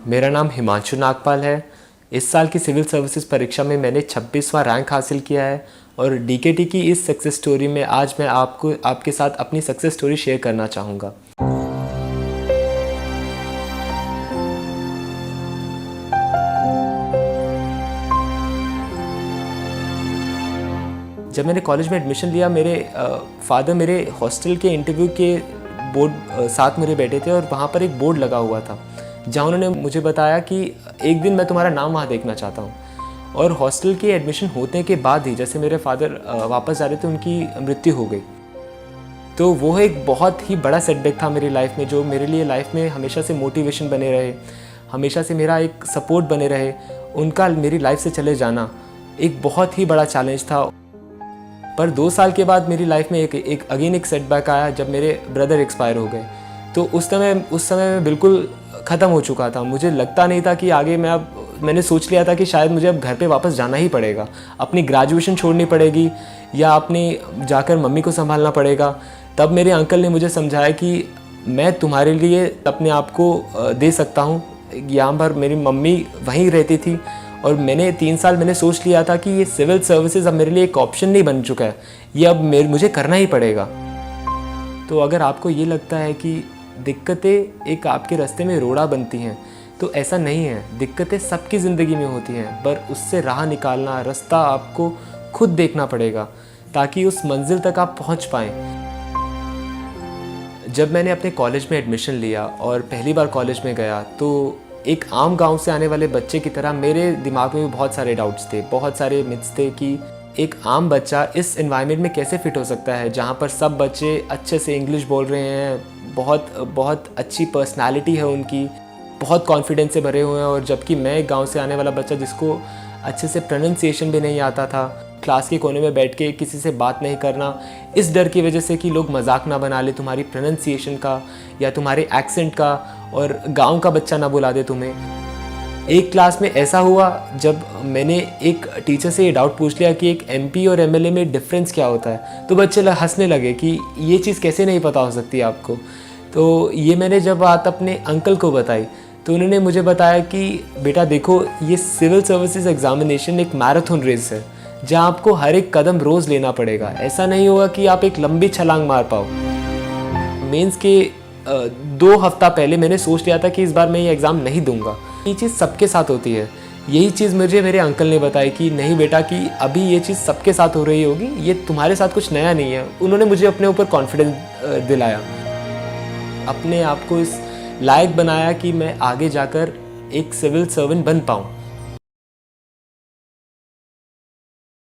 मेरा नाम हिमांशु नागपाल है। इस साल की सिविल सर्विसेज परीक्षा में मैंने 26वां रैंक हासिल किया है और डीकेटी की इस सक्सेस स्टोरी में आज मैं आपके साथ अपनी सक्सेस स्टोरी शेयर करना चाहूँगा। जब मैंने कॉलेज में एडमिशन लिया, मेरे फादर मेरे हॉस्टल के इंटरव्यू के बोर्ड साथ मेरे बैठे थे और वहाँ पर एक बोर्ड लगा हुआ था जहाँ उन्होंने मुझे बताया कि एक दिन मैं तुम्हारा नाम वहाँ देखना चाहता हूँ। और हॉस्टल के एडमिशन होने के बाद ही जैसे मेरे फादर वापस जा रहे थे, उनकी मृत्यु हो गई। तो वो एक बहुत ही बड़ा सेटबैक था मेरी लाइफ में, जो मेरे लिए लाइफ में हमेशा से मोटिवेशन बने रहे, हमेशा से मेरा एक सपोर्ट बने रहे। उनका मेरी लाइफ से चले जाना एक बहुत ही बड़ा चैलेंज था। पर 2 साल के बाद मेरी लाइफ में एक सेटबैक आया जब मेरे ब्रदर एक्सपायर हो गए। तो उस समय मैं बिल्कुल ख़त्म हो चुका था। मुझे लगता नहीं था कि आगे मैंने सोच लिया था कि शायद मुझे अब घर पे वापस जाना ही पड़ेगा, अपनी ग्रेजुएशन छोड़नी पड़ेगी या अपनी जाकर मम्मी को संभालना पड़ेगा। तब मेरे अंकल ने मुझे समझाया कि मैं तुम्हारे लिए अपने आप को दे सकता हूँ। यहाँ पर मेरी मम्मी वहीं रहती थी और मैंने 3 साल मैंने सोच लिया था कि ये सिविल सर्विसेज अब मेरे लिए एक ऑप्शन नहीं बन चुका है, ये अब मुझे करना ही पड़ेगा। तो अगर आपको ये लगता है कि दिक्कतें एक आपके रास्ते में रोड़ा बनती हैं, तो ऐसा नहीं है। दिक्कतें सबकी ज़िंदगी में होती हैं, पर उससे राह निकालना, रास्ता आपको खुद देखना पड़ेगा ताकि उस मंजिल तक आप पहुंच पाएँ। जब मैंने अपने कॉलेज में एडमिशन लिया और पहली बार कॉलेज में गया, तो एक आम गांव से आने वाले बच्चे की तरह मेरे दिमाग में भी बहुत सारे डाउट्स थे, बहुत सारे मिथ्स थे कि एक आम बच्चा इस एनवायरनमेंट में कैसे फिट हो सकता है जहाँ पर सब बच्चे अच्छे से इंग्लिश बोल रहे हैं, बहुत अच्छी पर्सनालिटी है उनकी, बहुत कॉन्फिडेंस से भरे हुए हैं। और जबकि मैं एक गांव से आने वाला बच्चा जिसको अच्छे से प्रोनाउंसिएशन भी नहीं आता था, क्लास के कोने में बैठ के किसी से बात नहीं करना, इस डर की वजह से कि लोग मजाक ना बना ले तुम्हारी प्रोनाउंसिएशन का या तुम्हारे एक्सेंट का और गांव का बच्चा ना बुला दे तुम्हें। एक क्लास में ऐसा हुआ जब मैंने एक टीचर से ये डाउट पूछ लिया कि एक एमपी और एमएलए में डिफरेंस क्या होता है, तो बच्चे हंसने लगे कि ये चीज़ कैसे नहीं पता हो सकती आपको। तो ये मैंने जब बात अपने अंकल को बताई तो उन्होंने मुझे बताया कि बेटा देखो, ये सिविल सर्विसेज एग्जामिनेशन एक मैराथन रेस है जहाँ आपको हर एक कदम रोज़ लेना पड़ेगा। ऐसा नहीं होगा कि आप एक लंबी छलांग मार पाओ। मेंस के 2 हफ्ता पहले मैंने सोच लिया था कि इस बार मैं ये एग्ज़ाम नहीं दूंगा। ये चीज़ सबके साथ होती है। यही चीज़ मुझे मेरे अंकल ने बताई कि नहीं बेटा, कि अभी ये चीज़ सबके साथ हो रही होगी, ये तुम्हारे साथ कुछ नया नहीं है। उन्होंने मुझे अपने ऊपर कॉन्फिडेंस दिलाया, अपने आप को इस लायक बनाया कि मैं आगे जाकर एक सिविल सर्वेंट बन पाऊँ।